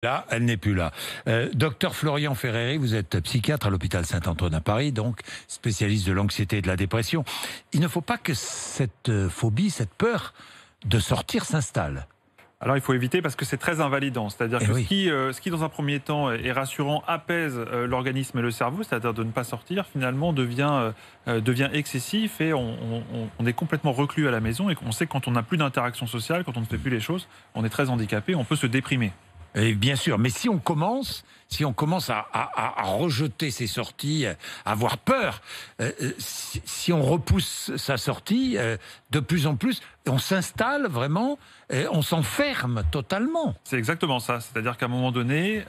Là, elle n'est plus là. Docteur Florian Ferreri, vous êtes psychiatre à l'hôpital Saint-Antoine à Paris, donc spécialiste de l'anxiété et de la dépression. Il ne faut pas que cette phobie, cette peur de sortir s'installe. Alors il faut éviter parce que c'est très invalidant. C'est-à-dire que ce qui dans un premier temps est rassurant, apaise l'organisme et le cerveau, c'est-à-dire de ne pas sortir, finalement devient excessif et on est complètement reclus à la maison et on sait que quand on n'a plus d'interaction sociale, quand on ne fait plus les choses, on est très handicapé, on peut se déprimer. Et bien sûr, mais si on commence à rejeter ses sorties, à avoir peur, si on repousse sa sortie, de plus en plus, on s'installe vraiment, on s'enferme totalement. C'est exactement ça. C'est-à-dire qu'à un moment donné,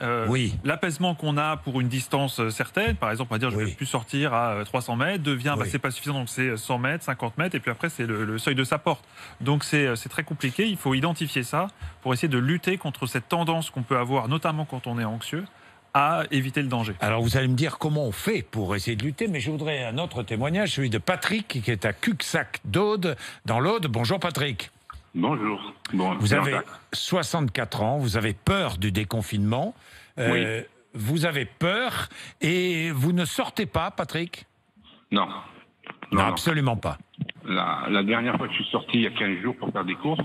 l'apaisement qu'on a pour une distance certaine, par exemple, on va dire je ne vais plus sortir à 300 mètres, devient c'est pas suffisant, donc c'est 100 mètres, 50 mètres, et puis après c'est le seuil de sa porte. Donc c'est très compliqué, il faut identifier ça pour essayer de lutter contre cette tendance qu'on peut avoir, notamment quand on est anxieux, à éviter le danger. Alors vous allez me dire comment on fait pour essayer de lutter, mais je voudrais un autre témoignage, celui de Patrick, qui est à Cuxac d'Aude, dans l'Aude. Bonjour Patrick. Bonjour. Vous avez 64 ans, vous avez peur du déconfinement, vous avez peur et vous ne sortez pas, Patrick? Non. Non, absolument pas. La dernière fois que je suis sorti, il y a 15 jours pour faire des courses,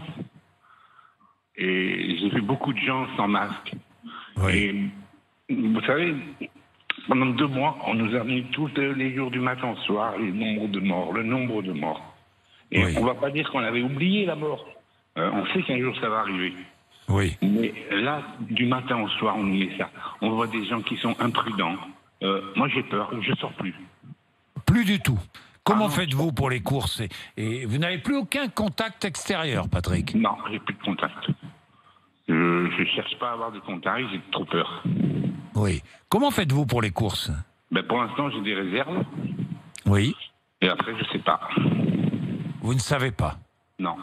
et j'ai vu beaucoup de gens sans masque. Et vous savez, pendant 2 mois, on nous a mis tous les jours du matin au soir le nombre de morts. Et on ne va pas dire qu'on avait oublié la mort. On sait qu'un jour ça va arriver. Oui. Mais là, du matin au soir, on nous met ça. On voit des gens qui sont imprudents. Moi, j'ai peur, je ne sors plus. Plus du tout. Comment faites-vous pour les courses et vous n'avez plus aucun contact extérieur, Patrick? Non, j'ai plus de contact. Je ne cherche pas à avoir de contact, j'ai trop peur. Oui. Comment faites-vous pour les courses? Pour l'instant, j'ai des réserves. Oui. Et après, je ne sais pas. Vous ne savez pas? Non.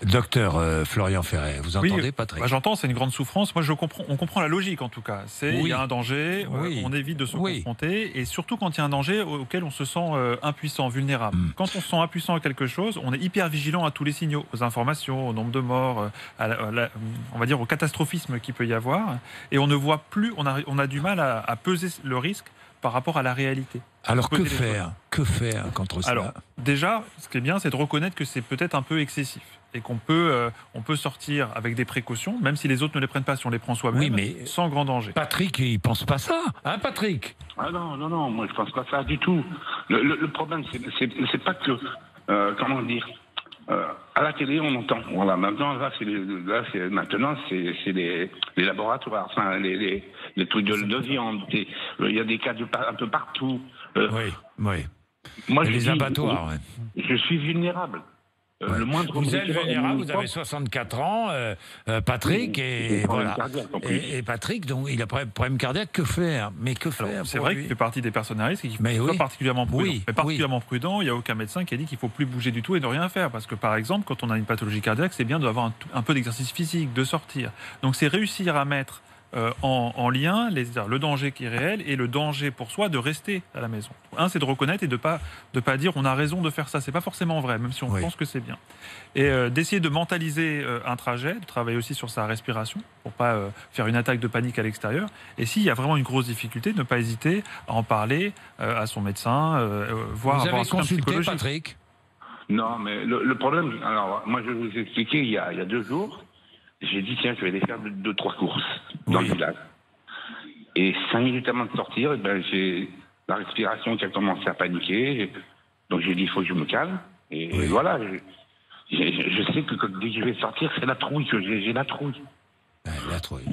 Docteur Florian Ferreri, vous entendez, Patrick? J'entends, c'est une grande souffrance. Moi, on comprend la logique, en tout cas. Il y a un danger, on évite de se confronter, et surtout quand il y a un danger auquel on se sent impuissant, vulnérable. Quand on se sent impuissant à quelque chose, on est hyper vigilant à tous les signaux, aux informations, au nombre de morts, on va dire au catastrophisme qu'il peut y avoir, et on ne voit plus, on a du mal à peser le risque par rapport à la réalité. Alors que faire? Que faire contre ça? Alors, déjà, ce qui est bien, c'est de reconnaître que c'est peut-être un peu excessif et qu'on peut, on peut sortir avec des précautions, même si les autres ne les prennent pas, si on les prend soi-même, mais sans grand danger. Patrick, il pense pas ça, hein, Patrick? Ah non, moi je pense pas ça du tout. Le problème, c'est pas que, comment dire, à la télé on entend. Voilà, maintenant c'est les laboratoires, enfin les trucs de viande. Il y a des cas un peu partout. Oui. Moi, les abattoirs. Je suis vulnérable. Vous êtes vulnérable, vous avez 64 ans, Patrick, et voilà. Et Patrick, donc, il a un problème cardiaque. Que faire? Mais que faire? C'est vrai qu'il fait partie des personnes à risque et qu'il faut être particulièrement prudent. Mais particulièrement prudent, il n'y a aucun médecin qui a dit qu'il ne faut plus bouger du tout et ne rien faire. Parce que, par exemple, quand on a une pathologie cardiaque, c'est bien d'avoir un peu d'exercice physique, de sortir. Donc, c'est réussir à mettre en lien le danger qui est réel et le danger pour soi de rester à la maison. C'est de reconnaître et de pas dire on a raison de faire ça. C'est pas forcément vrai, même si on pense que c'est bien. Et d'essayer de mentaliser un trajet, de travailler aussi sur sa respiration pour pas faire une attaque de panique à l'extérieur. Et s'il y a vraiment une grosse difficulté, ne pas hésiter à en parler à son médecin, Vous avez consulté, Patrick? Non, mais le problème, alors moi je vais vous expliquer, il y a 2 jours, j'ai dit tiens, je vais aller faire 2-3 courses dans le village. Et 5 minutes avant de sortir, j'ai la respiration qui a commencé à paniquer. Donc j'ai dit il faut que je me calme. Et voilà, je sais que dès que je vais sortir, c'est la trouille que j'ai la trouille. La trouille.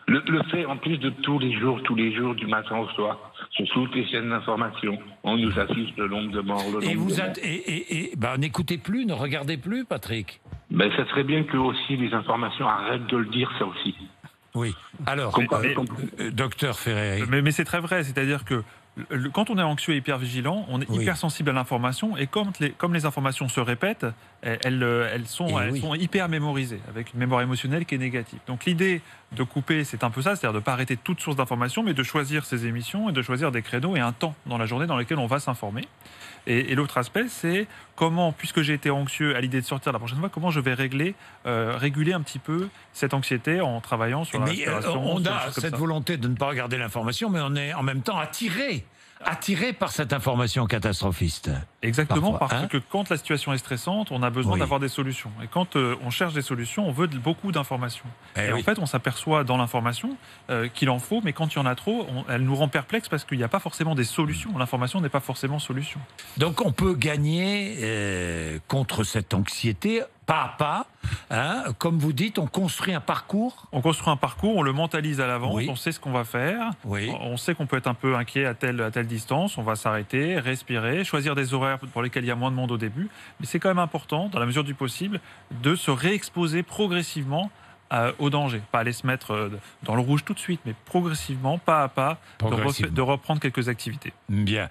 Le fait en plus de tous les jours, du matin au soir, sur toutes les chaînes d'information, on nous affiche le nombre de morts. N'écoutez plus, ne regardez plus, Patrick. Ça serait bien que aussi les informations arrêtent de le dire, ça aussi. Oui. Alors, docteur Ferreri. Mais c'est très vrai, c'est-à-dire que quand on est anxieux et hyper vigilant, on est hyper sensible à l'information, et comme les informations se répètent, elles sont hyper mémorisées, avec une mémoire émotionnelle qui est négative. Donc l'idée de couper, c'est un peu ça, c'est-à-dire de ne pas arrêter toute source d'information, mais de choisir ses émissions et de choisir des créneaux et un temps dans la journée dans lequel on va s'informer. Et l'autre aspect, c'est comment, puisque j'ai été anxieux à l'idée de sortir la prochaine fois, comment je vais réguler un petit peu cette anxiété en travaillant sur la respiration. On a cette volonté de ne pas regarder l'information, mais on est en même temps attiré par cette information catastrophiste. Exactement, parce que quand la situation est stressante, on a besoin d'avoir des solutions. Et quand on cherche des solutions, on veut beaucoup d'informations. Et en fait, on s'aperçoit dans l'information qu'il en faut, mais quand il y en a trop, elle nous rend perplexes parce qu'il n'y a pas forcément des solutions. L'information n'est pas forcément solution. Donc on peut gagner contre cette anxiété pas à pas, hein, comme vous dites, on construit un parcours. On construit un parcours, on le mentalise à l'avance, on sait ce qu'on va faire, on sait qu'on peut être un peu inquiet à telle distance, on va s'arrêter, respirer, choisir des horaires pour lesquels il y a moins de monde au début, mais c'est quand même important, dans la mesure du possible, de se réexposer progressivement au danger. Pas aller se mettre dans le rouge tout de suite, mais progressivement, pas à pas, de reprendre quelques activités. Bien.